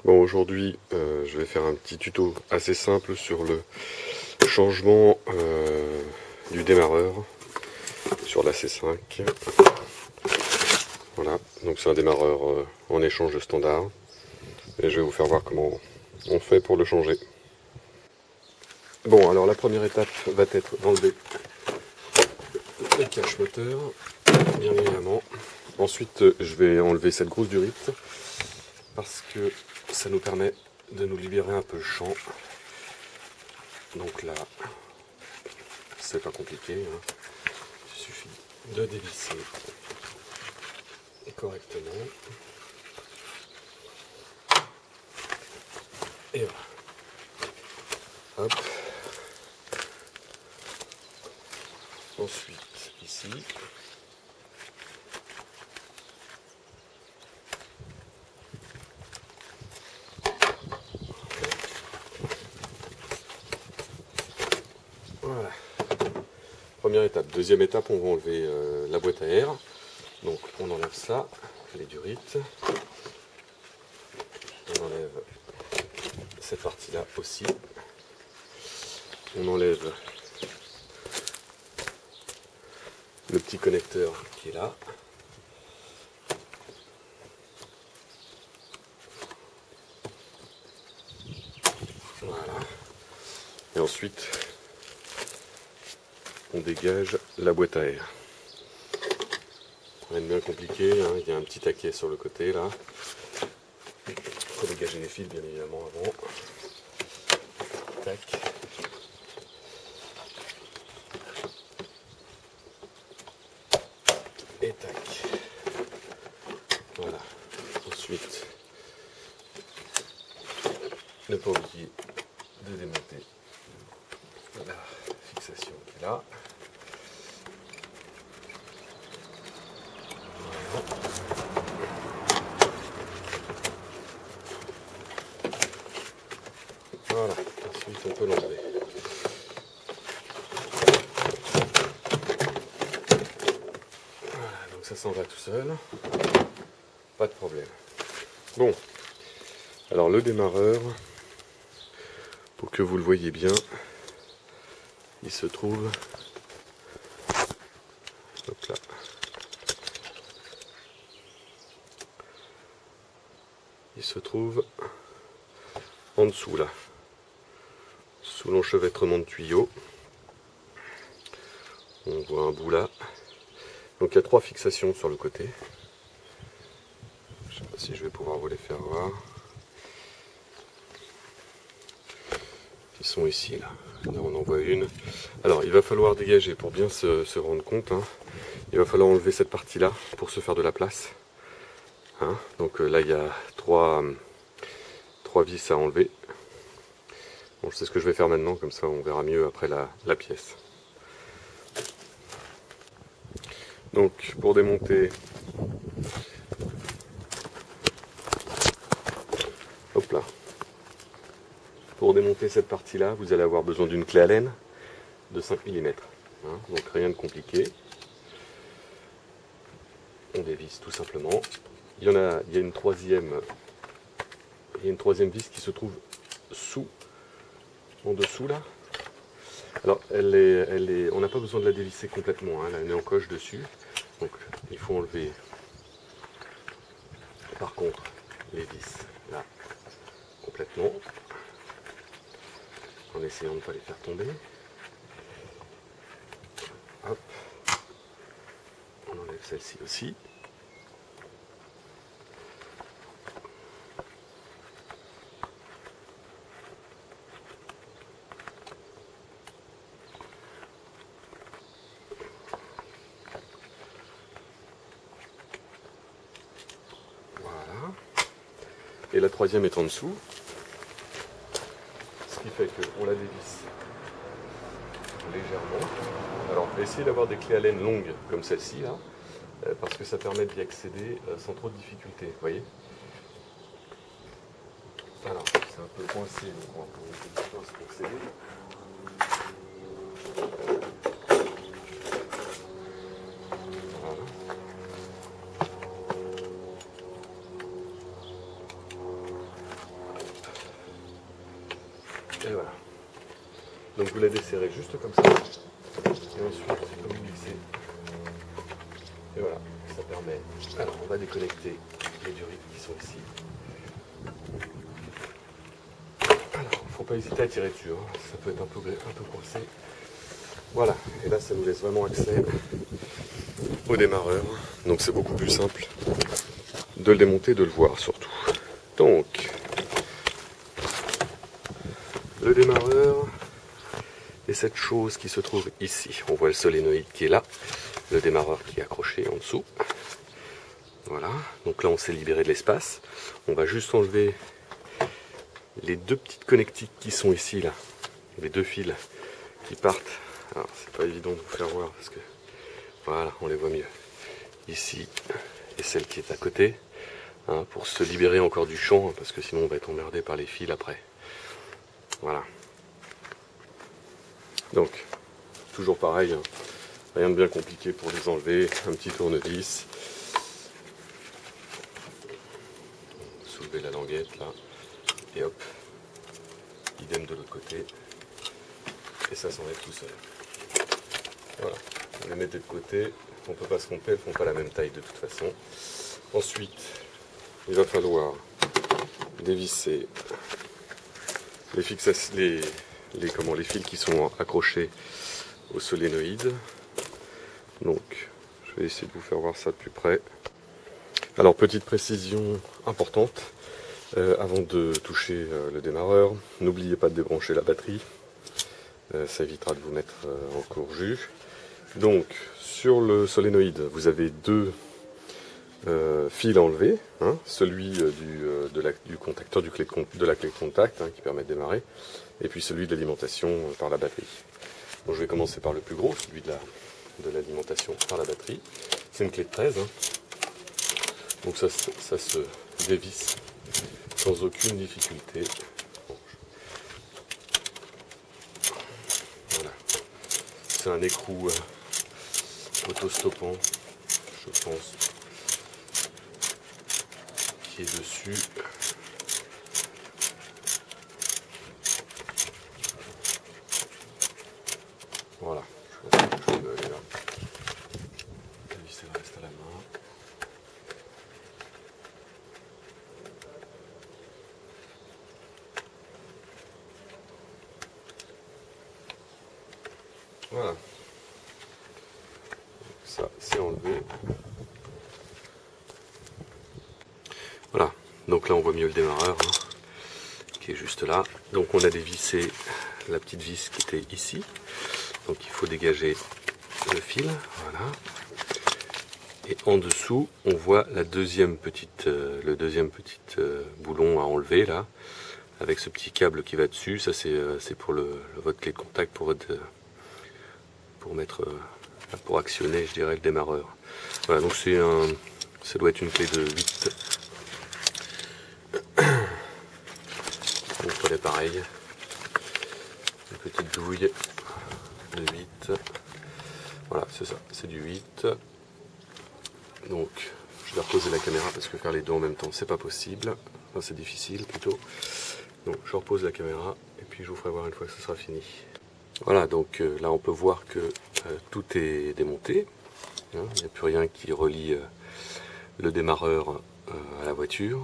Bon, aujourd'hui, je vais faire un petit tuto assez simple sur le changement du démarreur sur la C5. Voilà, donc c'est un démarreur en échange standard. Et je vais vous faire voir comment on fait pour le changer. Bon, alors la première étape va être d'enlever le cache moteur, bien évidemment. Ensuite, je vais enlever cette grosse durite parce que ça nous permet de nous libérer un peu le champ. Donc là, c'est pas compliqué, hein. Il suffit de dévisser correctement. Et voilà. Hop. Ensuite, ici. Voilà. Première étape. Deuxième étape, on va enlever la boîte à air. Donc on enlève ça, les durites. On enlève cette partie-là aussi. On enlève le petit connecteur qui est là. Voilà. Et ensuite, on dégage la boîte à air. Rien de bien compliqué, hein. Il y a un petit taquet sur le côté là. Il faut dégager les fils bien évidemment avant. Tac. Et tac. Voilà. Ensuite, ne pas oublier de démonter la fixation qui est là. Voilà, ensuite on peut l'enlever. Voilà, donc ça s'en va tout seul. Pas de problème. Bon, alors le démarreur, pour que vous le voyez bien, il se trouve, hop là, il se trouve en dessous là, sous l'enchevêtrement de tuyaux. On voit un bout là. Donc il y a 3 fixations sur le côté. Je ne sais pas si je vais pouvoir vous les faire voir. Qui sont ici là. Là on en voit une. Alors il va falloir dégager pour bien se rendre compte, hein. Il va falloir enlever cette partie là pour se faire de la place, hein. Donc là il y a 3 vis à enlever. Bon, je sais ce que je vais faire maintenant, comme ça on verra mieux après la pièce. Donc pour démonter, hop là, pour démonter cette partie là, vous allez avoir besoin d'une clé Allen de 5 mm, hein, donc rien de compliqué. On dévisse tout simplement. Il y a une troisième vis qui se trouve en dessous là. Alors on n'a pas besoin de la dévisser complètement, hein, elle est en coche dessus. Donc il faut enlever par contre les vis là complètement, en essayant de ne pas les faire tomber. Hop. On enlève celle-ci aussi. Voilà. Et la troisième est en dessous. Ce qui fait qu'on la dévisse légèrement. Alors essayez d'avoir des clés Allen longues comme celle-ci là, parce que ça permet d'y accéder sans trop de difficulté, vous voyez. Alors c'est un peu coincé, donc on va prendre une petite pince pour accéder. Voilà. Et voilà. Donc vous la desserrez juste comme ça. Et ensuite vous glissez. Et voilà, ça permet. Alors on va déconnecter les durites qui sont ici. Alors, faut pas hésiter à tirer dessus, hein. Ça peut être un peu coincé. Voilà, et là ça nous laisse vraiment accès au démarreur. Donc c'est beaucoup plus simple de le démonter, de le voir surtout. Donc, le démarreur et cette chose qui se trouve ici. On voit le solénoïde qui est là, le démarreur qui est accroché en dessous. Voilà, donc là on s'est libéré de l'espace. On va juste enlever les deux petites connectiques qui sont ici, là, les deux fils qui partent. Alors c'est pas évident de vous faire voir parce que voilà, on les voit mieux ici et celle qui est à côté, hein, pour se libérer encore du champ, parce que sinon on va être emmerdé par les fils après. Voilà. Donc toujours pareil, hein, rien de bien compliqué pour les enlever. Un petit tournevis, soulever la languette là et hop, idem de l'autre côté et ça s'enlève tout seul. Voilà, on les met de côté, on ne peut pas se tromper, elles ne font pas la même taille de toute façon. Ensuite, il va falloir dévisser les fixations, les fils qui sont accrochés au solénoïde. Donc, je vais essayer de vous faire voir ça de plus près. Alors, petite précision importante, avant de toucher le démarreur, n'oubliez pas de débrancher la batterie. Ça évitera de vous mettre en court-jus. Donc, sur le solénoïde, vous avez deux fils à enlever, hein, celui du contacteur de la clé de contact, hein, qui permet de démarrer, et puis celui de l'alimentation par la batterie. Donc, je vais commencer par le plus gros, celui de l'alimentation par la batterie. C'est une clé de 13, hein. Donc ça se dévisse sans aucune difficulté. Voilà. C'est un écrou autostoppant, je pense, qui est dessus. Voilà, je vais aller là. Dévisser le reste à la main. Voilà. Ça, c'est enlevé. Voilà, donc là on voit mieux le démarreur, hein, qui est juste là. Donc on a dévissé la petite vis qui était ici. Donc il faut dégager le fil, voilà. Et en dessous, on voit le deuxième petit boulon à enlever là, avec ce petit câble qui va dessus. Ça c'est pour votre clé de contact, pour actionner, je dirais, le démarreur. Voilà, donc ça doit être une clé de 8. Donc voilà, pareil, une petite douille de 8. Voilà, c'est ça, c'est du 8. Donc je vais reposer la caméra parce que faire les deux en même temps c'est pas possible, enfin, c'est difficile plutôt. Donc je repose la caméra et puis je vous ferai voir une fois que ce sera fini. Voilà, donc là on peut voir que tout est démonté, hein, il n'y a plus rien qui relie le démarreur à la voiture.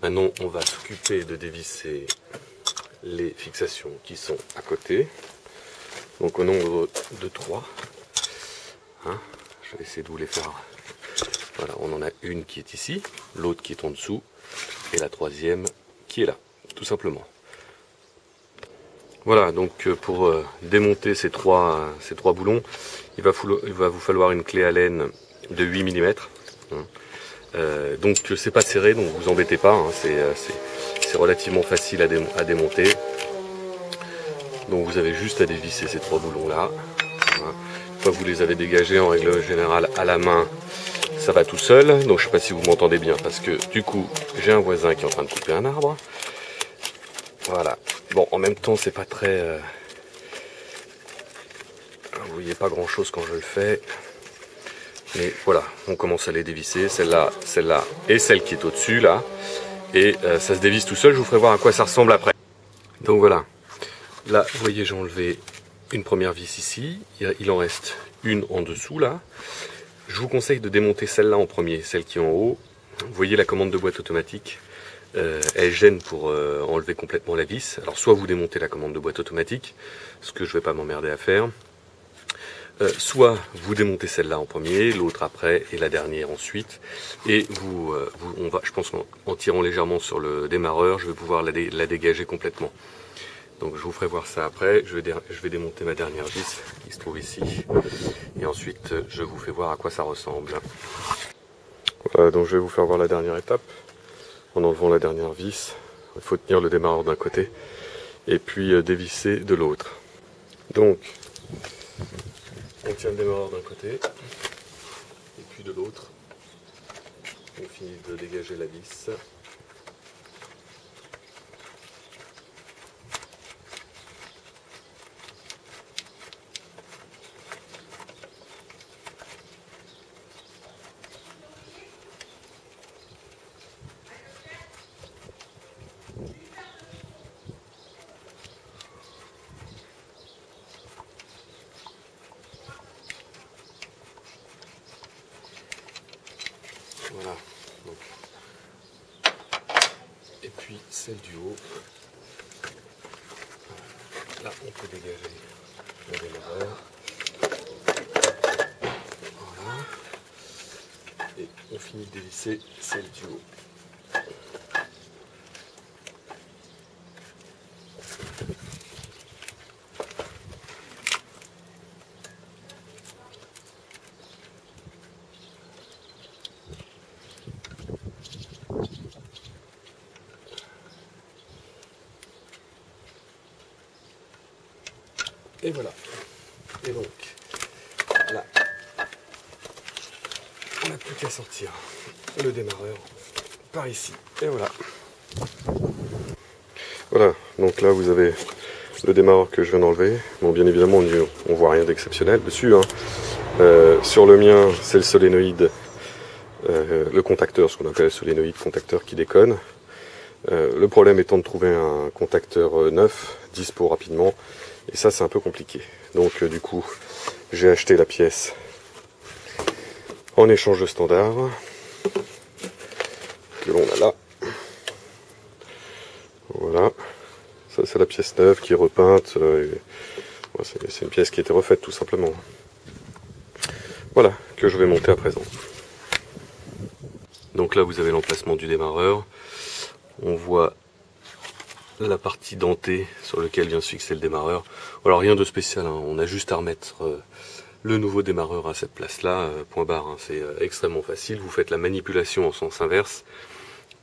Maintenant on va s'occuper de dévisser les fixations qui sont à côté, donc au nombre de 3. Hein, je vais essayer de vous les faire. Voilà, on en a une qui est ici, l'autre qui est en dessous, et la troisième qui est là, tout simplement. Voilà, donc pour démonter ces trois boulons, il va vous falloir une clé Allen de 8 mm. Donc c'est pas serré, donc vous embêtez pas, hein, c'est relativement facile à démonter. Donc vous avez juste à dévisser ces 3 boulons là. Voilà. Une fois que vous les avez dégagés, en règle générale à la main, ça va tout seul. Donc je sais pas si vous m'entendez bien, parce que du coup j'ai un voisin qui est en train de couper un arbre. Voilà. Bon, en même temps, c'est pas très... Vous voyez pas grand chose quand je le fais. Mais voilà, on commence à les dévisser. Celle-là et celle qui est au-dessus, là. Et ça se dévisse tout seul. Je vous ferai voir à quoi ça ressemble après. Donc voilà. Là, vous voyez, j'ai enlevé une première vis ici. Il en reste une en dessous, là. Je vous conseille de démonter celle-là en premier, celle qui est en haut. Vous voyez la commande de boîte automatique, elle gêne pour enlever complètement la vis. Alors soit vous démontez la commande de boîte automatique, ce que je ne vais pas m'emmerder à faire. Soit vous démontez celle-là en premier, l'autre après et la dernière ensuite. Et je pense qu'en tirant légèrement sur le démarreur, je vais pouvoir la dégager complètement. Donc je vous ferai voir ça après. Je vais démonter ma dernière vis qui se trouve ici. Et ensuite, je vous fais voir à quoi ça ressemble. Voilà, donc je vais vous faire voir la dernière étape. En enlevant la dernière vis, il faut tenir le démarreur d'un côté et puis dévisser de l'autre. Donc, on tient le démarreur d'un côté et puis de l'autre. On finit de dégager la vis. Voilà, donc. Et puis celle du haut, là on peut dégager le démarreur, voilà, et on finit de dévisser celle du haut. Et voilà. Et donc, là, on n'a plus qu'à sortir le démarreur par ici. Et voilà. Voilà, donc là vous avez le démarreur que je viens d'enlever. Bon, bien évidemment, on voit rien d'exceptionnel dessus, hein. Sur le mien, c'est le solénoïde, le contacteur, ce qu'on appelle le solénoïde contacteur qui déconne. Le problème étant de trouver un contacteur neuf, dispo rapidement. Et ça, c'est un peu compliqué. Donc, du coup, j'ai acheté la pièce en échange de standard que l'on a là. Voilà. Ça, c'est la pièce neuve qui est repeinte. C'est une pièce qui a été refaite, tout simplement. Voilà, que je vais monter à présent. Donc là, vous avez l'emplacement du démarreur. On voit la partie dentée sur laquelle vient se fixer le démarreur. Alors rien de spécial, hein. On a juste à remettre le nouveau démarreur à cette place-là, point barre, hein. C'est extrêmement facile. Vous faites la manipulation en sens inverse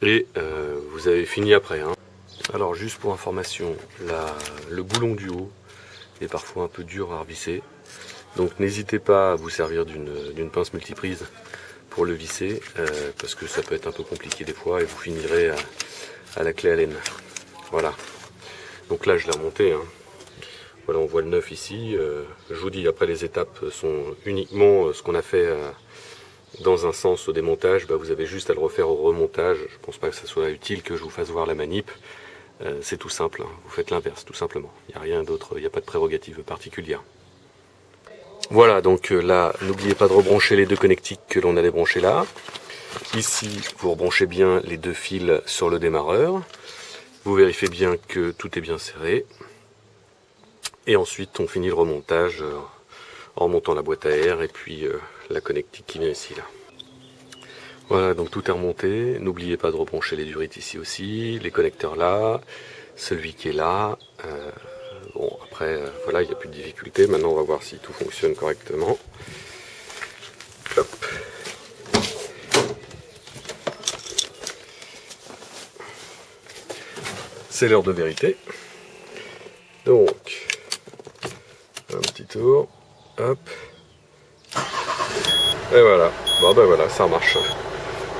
et vous avez fini après, hein. Alors juste pour information, le boulon du haut est parfois un peu dur à revisser. Donc n'hésitez pas à vous servir d'une pince multiprise pour le visser, parce que ça peut être un peu compliqué des fois et vous finirez à la clé Allen. Voilà, donc là je l'ai remonté, hein. Voilà, on voit le neuf ici. Je vous dis, après les étapes sont uniquement ce qu'on a fait dans un sens au démontage. Bah, vous avez juste à le refaire au remontage. Je pense pas que ça soit utile que je vous fasse voir la manip. C'est tout simple, hein. Vous faites l'inverse tout simplement. Il n'y a rien d'autre, il n'y a pas de prérogative particulière. Voilà, donc là, n'oubliez pas de rebrancher les deux connectiques que l'on a débranchés là. Ici, vous rebranchez bien les deux fils sur le démarreur. Vous vérifiez bien que tout est bien serré. Et ensuite, on finit le remontage en remontant la boîte à air et puis la connectique qui vient ici, là. Voilà, donc tout est remonté. N'oubliez pas de rebrancher les durites ici aussi, les connecteurs là, celui qui est là. Bon, après, voilà, il n'y a plus de difficulté. Maintenant, on va voir si tout fonctionne correctement. Hop. C'est l'heure de vérité. Donc, un petit tour. Hop. Et voilà. Bon, ben voilà, ça marche.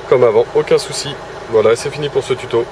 Comme avant, aucun souci. Voilà, c'est fini pour ce tuto.